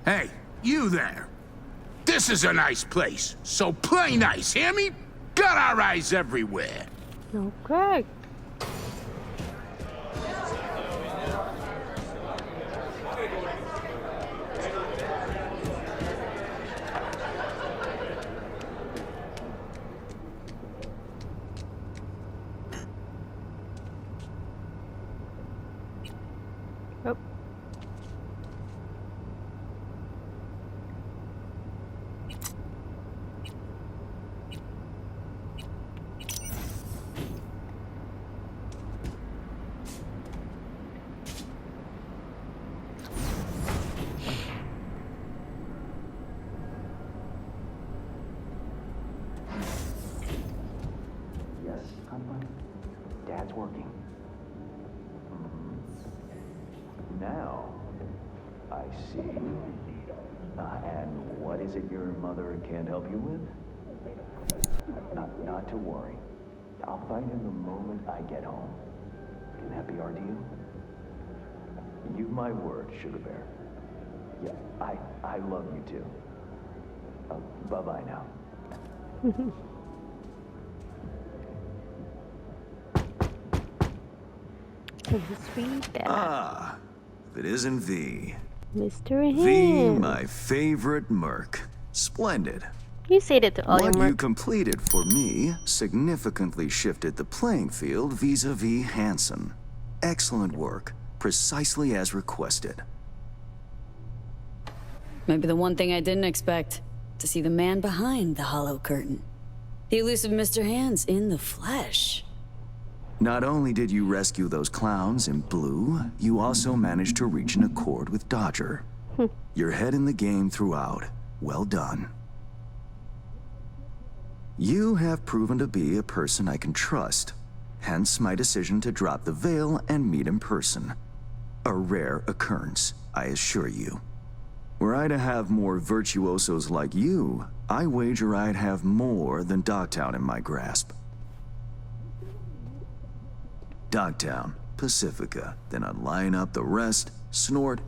Hey, you there. This is a nice place, so play nice, hear me? Got our eyes everywhere. Okay. Oh. Yes, honey. Dad's working. Now, I see. And what is it your mother can't help you with? Not to worry. I'll find him the moment I get home. Can that be our deal? You've my word, Sugar Bear. Yeah, I love you too. Bye-bye now. Sweet dad. Ah, if it isn't V. Mr. V, Hands. my favorite merc. Splendid. You say that to all your What you mercs. completed for me significantly shifted the playing field vis-a-vis Hansen. Excellent work, precisely as requested. Maybe the one thing I didn't expect, to see the man behind the hollow curtain. The elusive Mr. Hands in the flesh. Not only did you rescue those clowns in blue, you also managed to reach an accord with Dodger. Your head in the game throughout. Well done. You have proven to be a person I can trust, hence my decision to drop the veil and meet in person. A rare occurrence, I assure you. Were I to have more virtuosos like you, I wager I'd have more than Dogtown in my grasp. Dogtown, Pacifica, then I'd line up the rest, snort,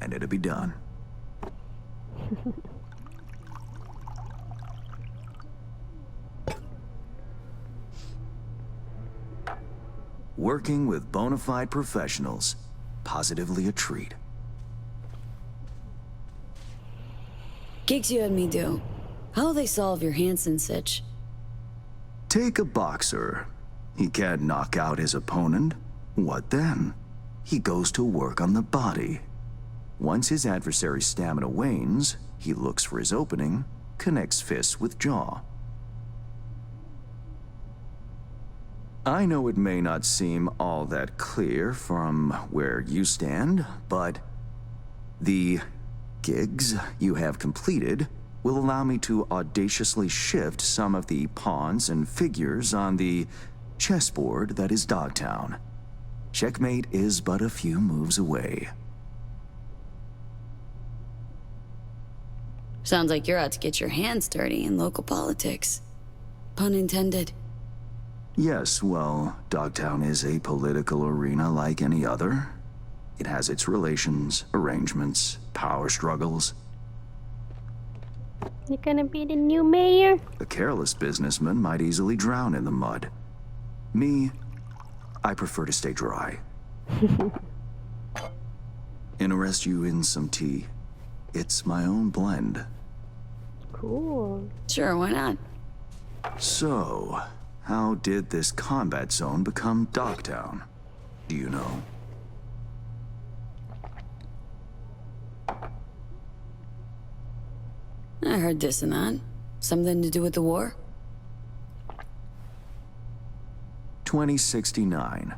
and it'd be done. Working with bona fide professionals, positively a treat. Gigs you had me do. How'll they solve your Hansen sitch? Take a boxer. He can't knock out his opponent. What then? He goes to work on the body. Once his adversary's stamina wanes, he looks for his opening, connects fists with jaw. I know it may not seem all that clear from where you stand, but the gigs you have completed will allow me to audaciously shift some of the pawns and figures on the chessboard that is Dogtown. Checkmate is but a few moves away. Sounds like you're out to get your hands dirty in local politics. Pun intended. Yes, well, Dogtown is a political arena like any other. It has its relations, arrangements, power struggles. You gonna be the new mayor? A careless businessman might easily drown in the mud. Me, I prefer to stay dry. Interest you in some tea? It's my own blend. Cool. Sure, why not? So, how did this combat zone become Dogtown? Do you know? I heard this and that. Something to do with the war? 2069.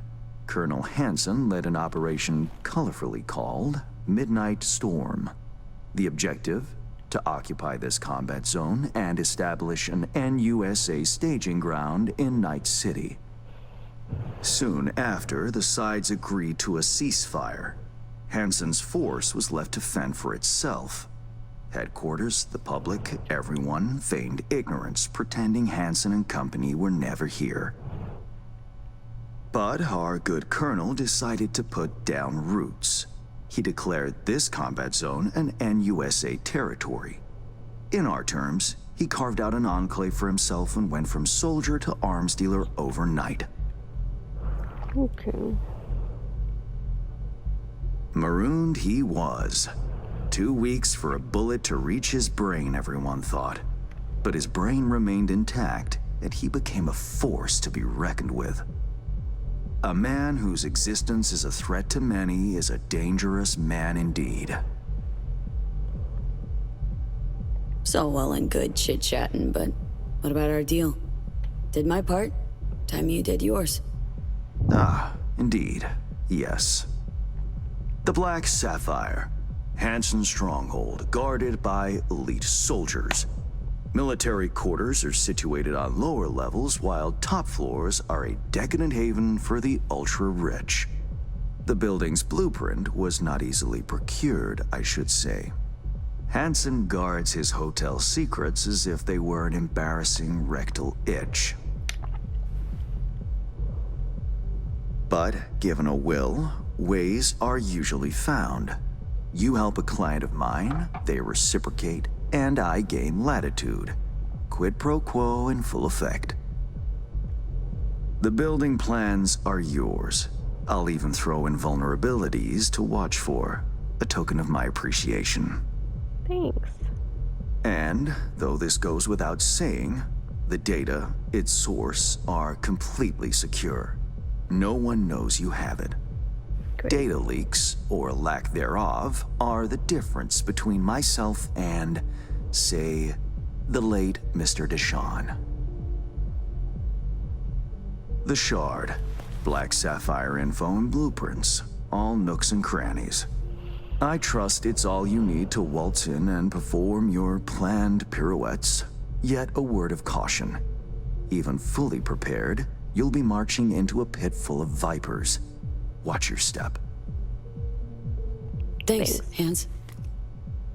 Colonel Hansen led an operation colorfully called Midnight Storm. The objective? To occupy this combat zone and establish an NUSA staging ground in Night City. Soon after, the sides agreed to a ceasefire. Hansen's force was left to fend for itself. Headquarters, the public, everyone feigned ignorance, pretending Hansen and company were never here. But our good colonel decided to put down roots. He declared this combat zone an NUSA territory. In our terms, he carved out an enclave for himself and went from soldier to arms dealer overnight. Okay. Marooned he was. 2 weeks for a bullet to reach his brain, everyone thought. But his brain remained intact, and he became a force to be reckoned with. A man whose existence is a threat to many is a dangerous man indeed. It's all well and good chit-chatting, but what about our deal? Did my part, time you did yours. Ah, indeed. Yes. The Black Sapphire. Hansen's stronghold, guarded by elite soldiers. Military quarters are situated on lower levels, while top floors are a decadent haven for the ultra-rich. The building's blueprint was not easily procured, I should say. Hansen guards his hotel secrets as if they were an embarrassing rectal itch. But given a will, ways are usually found. You help a client of mine, they reciprocate, and I gain latitude. Quid pro quo in full effect. The building plans are yours. I'll even throw in vulnerabilities to watch for, a token of my appreciation. Thanks. And, though this goes without saying, the data, its source, are completely secure. No one knows you have it. Great. Data leaks, or lack thereof, are the difference between myself and, say, the late Mr. Deshawn. The Shard. Black Sapphire info and blueprints. All nooks and crannies. I trust it's all you need to waltz in and perform your planned pirouettes. Yet a word of caution. Even fully prepared, you'll be marching into a pit full of vipers. Watch your step. Thanks, Hands.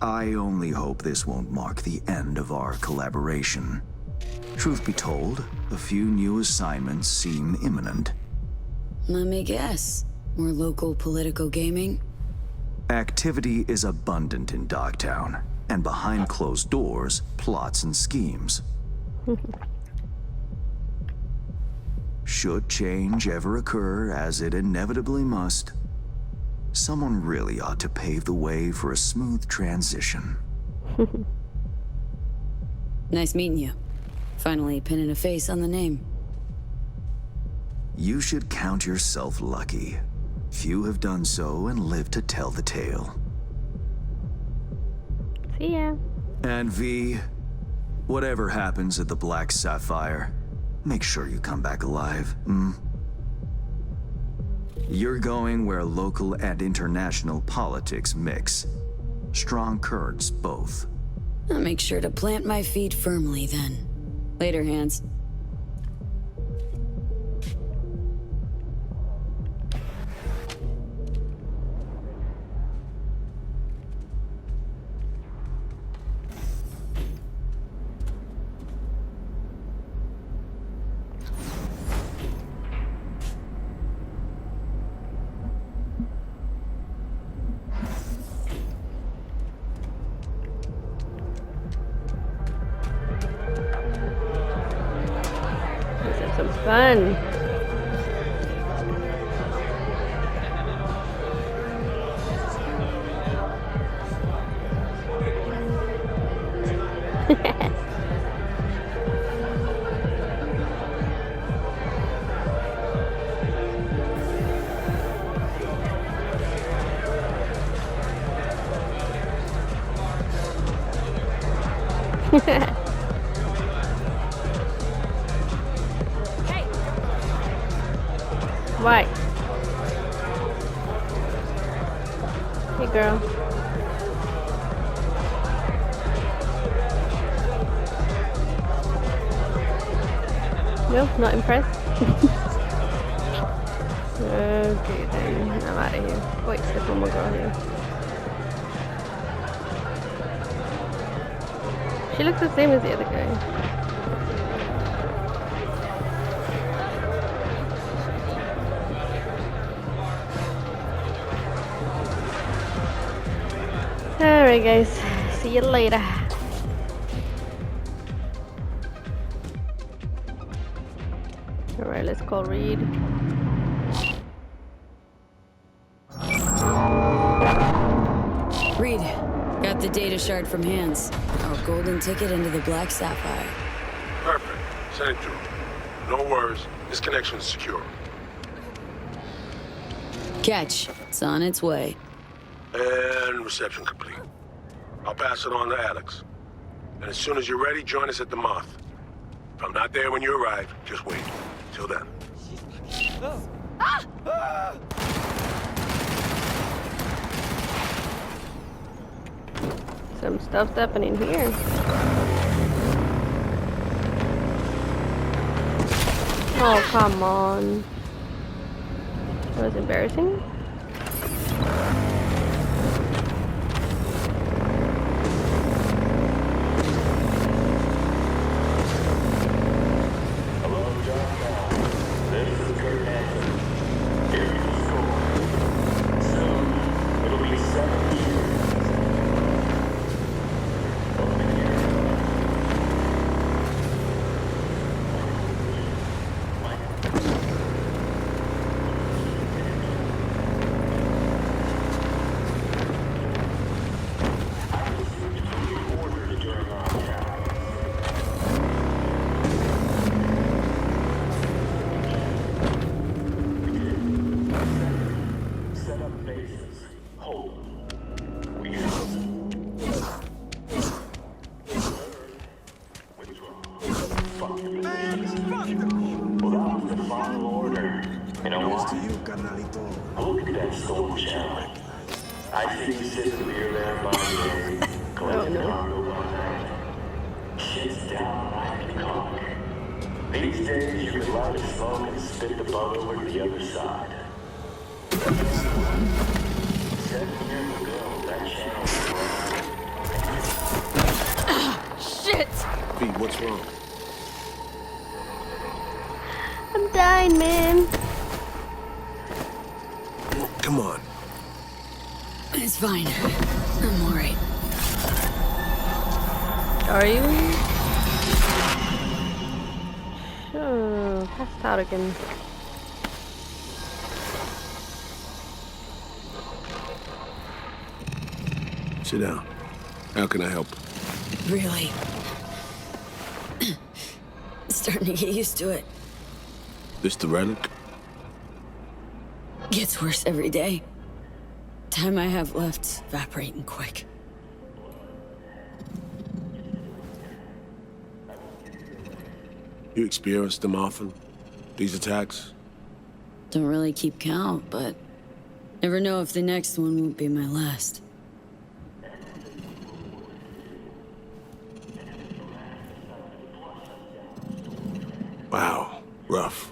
I only hope this won't mark the end of our collaboration. Truth be told, a few new assignments seem imminent. Let me guess. More local political gaming? Activity is abundant in Dogtown, and behind closed doors, plots and schemes. Should change ever occur, as it inevitably must, someone really ought to pave the way for a smooth transition. Nice meeting you. Finally pinning a face on the name. You should count yourself lucky. Few have done so and lived to tell the tale. See ya. And V, whatever happens at the Black Sapphire, make sure you come back alive, You're going where local and international politics mix. Strong currents, both. I'll make sure to plant my feet firmly then. Later, Hands. Let's have some fun. Why? Hey, girl. Nope, not impressed. Okay, then. I'm out of here. Wait, there's one more girl here. She looks the same as the other guy. Alright, guys. See you later. Alright, let's call Reed. Reed, got the data shard from Hands. Our golden ticket into the Black Sapphire. Perfect. Send it through. No worries. This connection is secure. Catch. It's on its way. And reception complete. I'll pass it on to Alex. And as soon as you're ready, join us at the Moth. If I'm not there when you arrive, just wait. Till then. Some stuff's happening here. Oh, come on. That was embarrassing. These days, you can light a smoke and spit the butt over to the other side. 7 years ago, that channel was Shit! Pete, what's wrong? I'm dying, man. Come on. It's fine. I'm alright. Are you? Oh, passed out again. Sit down. How can I help? Really? Starting to get used to it. This the relic? Gets worse every day. Time I have left's evaporating quick. You experience them often? These attacks? Don't really keep count, but never know if the next one won't be my last. Wow, rough.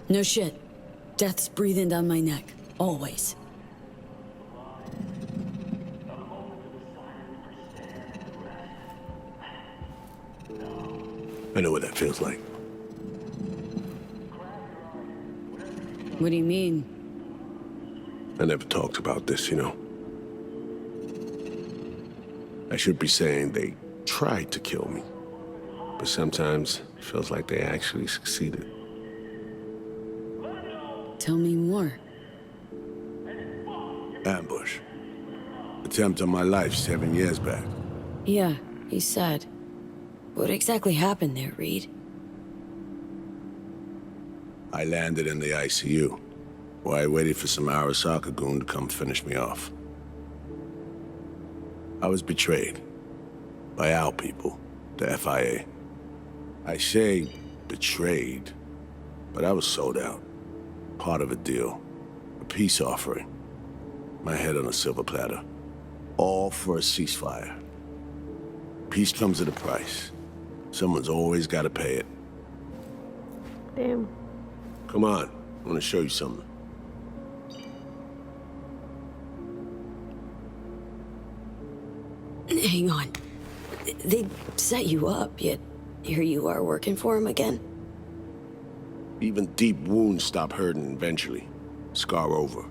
No shit. Death's breathing down my neck. Always. I know what that feels like. What do you mean? I never talked about this, you know. I should be saying they tried to kill me. But sometimes it feels like they actually succeeded. Tell me more. Ambush. Attempt on my life 7 years back. Yeah, he said. What exactly happened there, Reed? I landed in the ICU, where I waited for some Arasaka goon to come finish me off. I was betrayed by our people, the FIA. I say betrayed, but I was sold out. Part of a deal, a peace offering. My head on a silver platter. All for a ceasefire. Peace comes at a price. Someone's always got to pay it. Damn. Come on, I want to show you something. Hang on. They set you up, yet here you are working for him again? Even deep wounds stop hurting eventually. Scar over.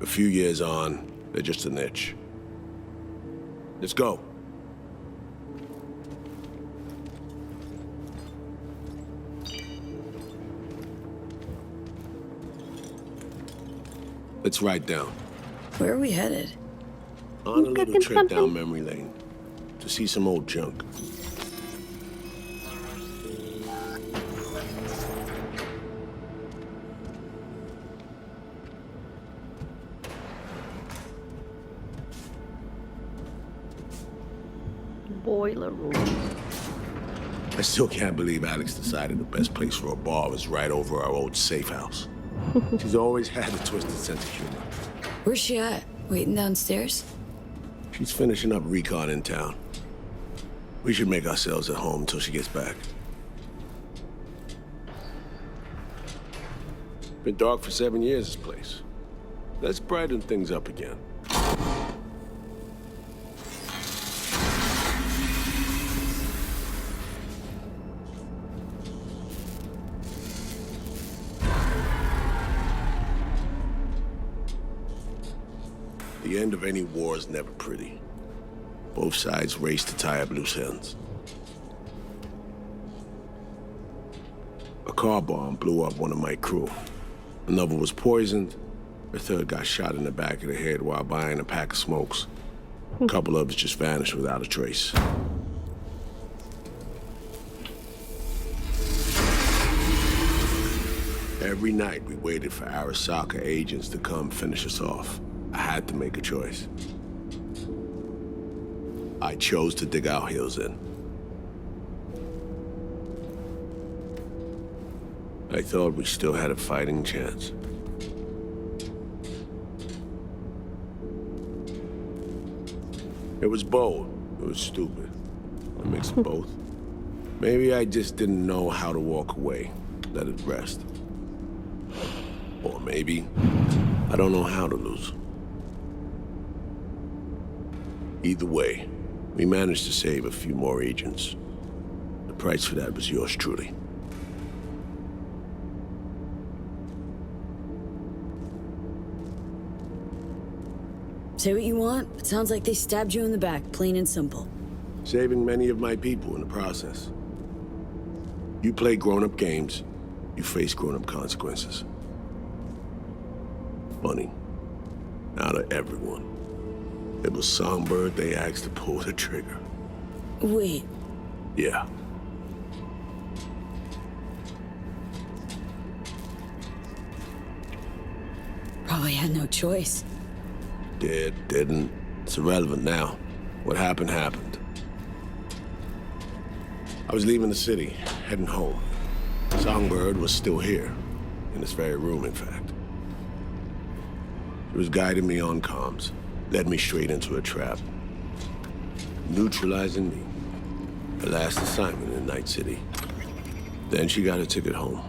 A few years on, they're just an itch. Let's go. Let's ride down. Where are we headed? On a little cooking trip something? down memory lane to see some old junk. Boiler room. I still can't believe Alex decided the best place for a bar was right over our old safe house. She's always had a twisted sense of humor. Where's she at? Waiting downstairs? She's finishing up recon in town. We should make ourselves at home until she gets back. Been dark for 7 years, this place. Let's brighten things up again. The end of any war is never pretty. Both sides race to tie up loose ends. A car bomb blew up one of my crew. Another was poisoned. A third got shot in the back of the head while buying a pack of smokes. A couple others just vanished without a trace. Every night we waited for Arasaka agents to come finish us off. I had to make a choice. I chose to dig our heels in. I thought we still had a fighting chance. It was bold. It was stupid. A mix of both. Maybe I just didn't know how to walk away, let it rest. Or maybe I don't know how to lose. Either way, we managed to save a few more agents. The price for that was yours truly. Say what you want. It sounds like they stabbed you in the back, plain and simple. Saving many of my people in the process. You play grown-up games, you face grown-up consequences. Funny. Out of everyone, it was Songbird they asked to pull the trigger. Wait, Yeah. probably had no choice. Didn't. It's irrelevant now. What happened, happened. I was leaving the city, heading home. Songbird was still here. In this very room, in fact. She was guiding me on comms. Led me straight into a trap. Neutralizing me. Her last assignment in Night City. Then she got a ticket home.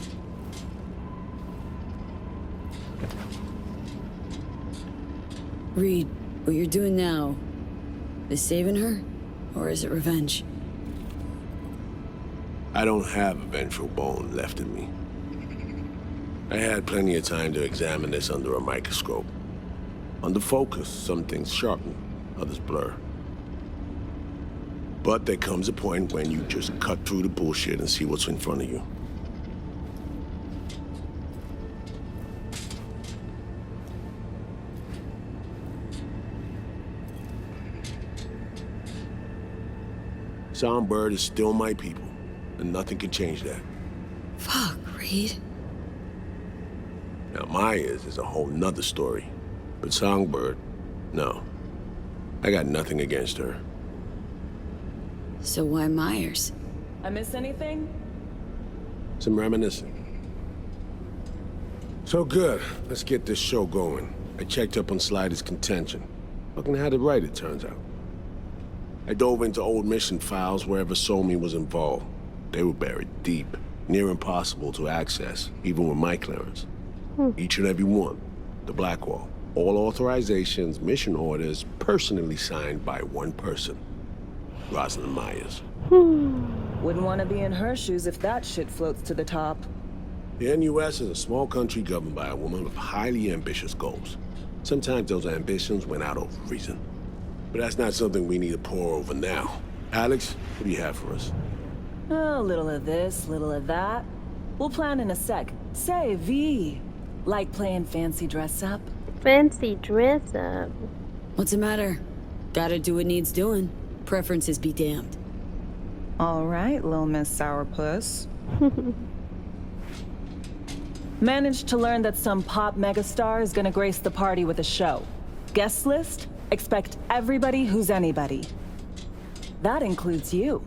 Reed, what you're doing now, is saving her? Or is it revenge? I don't have a vengeful bone left in me. I had plenty of time to examine this under a microscope. Under focus, some things sharpen, others blur. But there comes a point when you just cut through the bullshit and see what's in front of you. Songbird is still my people, and nothing can change that. Fuck, Reed. Now, Myers is a whole nother story. But Songbird, no. I got nothing against her. So why Myers? I miss anything? Some reminiscing. So good. Let's get this show going. I checked up on Slider's contention. Fucking had it right, it turns out. I dove into old mission files wherever Somi was involved. They were buried deep, near impossible to access, even with my clearance. Each and every one. The Blackwall. All authorizations, mission orders, personally signed by one person. Rosalind Myers. Wouldn't want to be in her shoes if that shit floats to the top. The NUS is a small country governed by a woman with highly ambitious goals. Sometimes those ambitions went out of reason. But that's not something we need to pour over now. Alex, what do you have for us? A little of this, little of that. We'll plan in a sec. Say, V, like playing fancy dress up? Fancy dress up. What's the matter? Gotta do what needs doing. Preferences be damned. All right, little Miss Sourpuss. Managed to learn that some pop megastar is gonna grace the party with a show. Guest list? Expect everybody who's anybody. That includes you.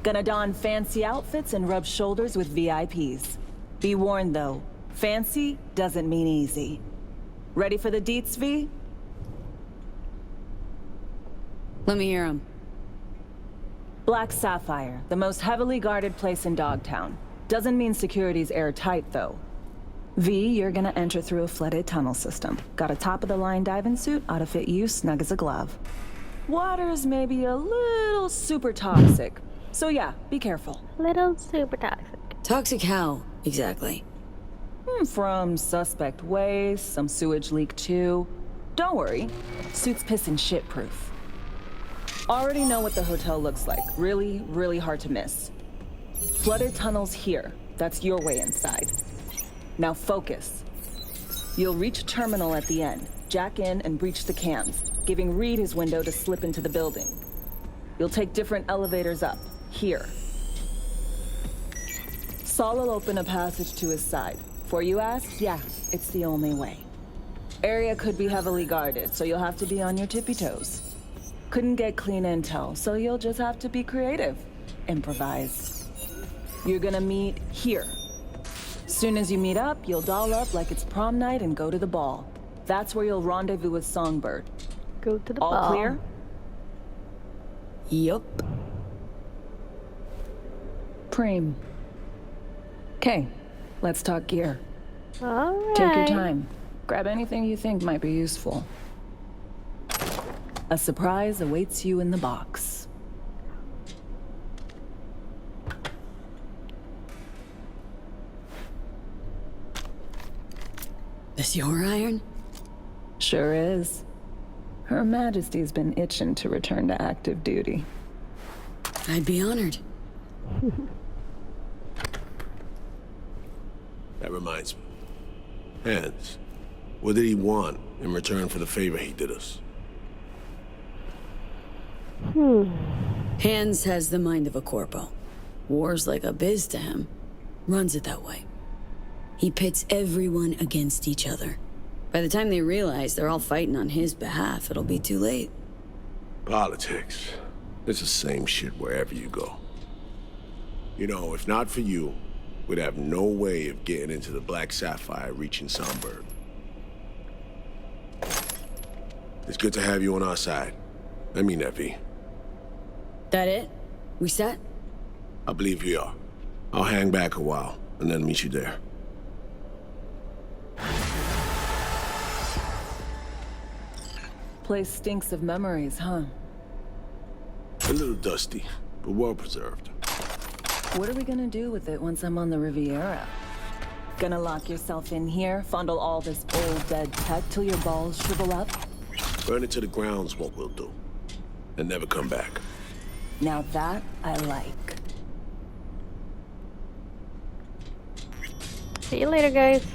Gonna don fancy outfits and rub shoulders with VIPs. Be warned though, fancy doesn't mean easy. Ready for the deets, V? Let me hear him. Black Sapphire, the most heavily guarded place in Dogtown. Doesn't mean security's airtight though. V, you're gonna enter through a flooded tunnel system. Got a top-of-the-line diving suit, ought to fit you snug as a glove. Water's maybe a little super toxic. So yeah, be careful. Little super toxic. Toxic how, exactly? From suspect waste, some sewage leak too. Don't worry, suit's piss and shit proof. Already know what the hotel looks like. Really, really hard to miss. Flooded tunnels here. That's your way inside. Now focus. You'll reach a terminal at the end. Jack in and breach the cams, giving Reed his window to slip into the building. You'll take different elevators up. Here. Saul will open a passage to his side. Before you ask, yeah, it's the only way. Area could be heavily guarded, so you'll have to be on your tippy toes. Couldn't get clean intel, so you'll just have to be creative. Improvise. You're gonna meet here. Soon as you meet up, you'll doll up like it's prom night and go to the ball. That's where you'll rendezvous with Songbird. Go to the All ball. clear? Yup. Preem. Okay, let's talk gear. All right. Take your time. Grab anything you think might be useful. A surprise awaits you in the box. This your iron? Sure is. Her Majesty's been itching to return to active duty. I'd be honored. That reminds me. Hands. What did he want in return for the favor he did us? Hands has the mind of a Corpo. War's like a biz to him. Runs it that way. He pits everyone against each other. By the time they realize they're all fighting on his behalf, it'll be too late. Politics. It's the same shit wherever you go. You know, if not for you, we'd have no way of getting into the Black Sapphire reaching Songbird. It's good to have you on our side. I mean that, V. That it? We set? I believe we are. I'll hang back a while, and then meet you there. Place stinks of memories, huh? A little dusty, but well preserved. What are we gonna do with it once I'm on the Riviera? Gonna lock yourself in here, fondle all this old dead tech till your balls shrivel up? Burn it to the ground's what we'll do. And never come back. Now that I like. See you later, guys.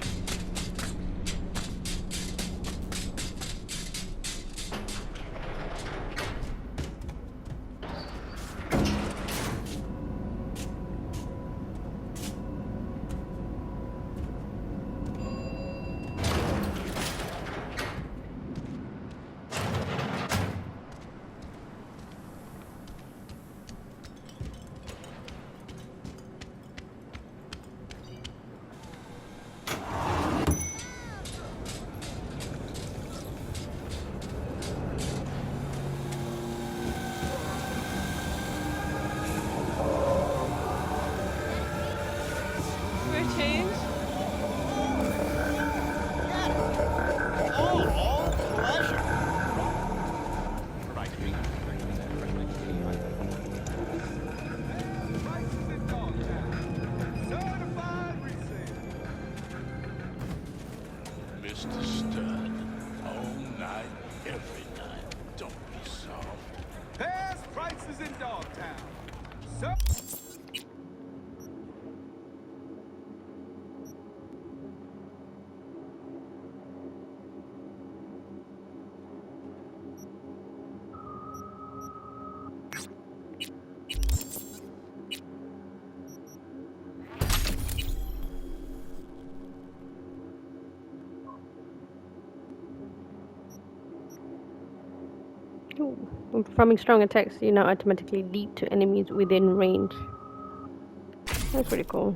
in Dogtown. So Ooh. When performing strong attacks, you now automatically leap to enemies within range. That's pretty cool.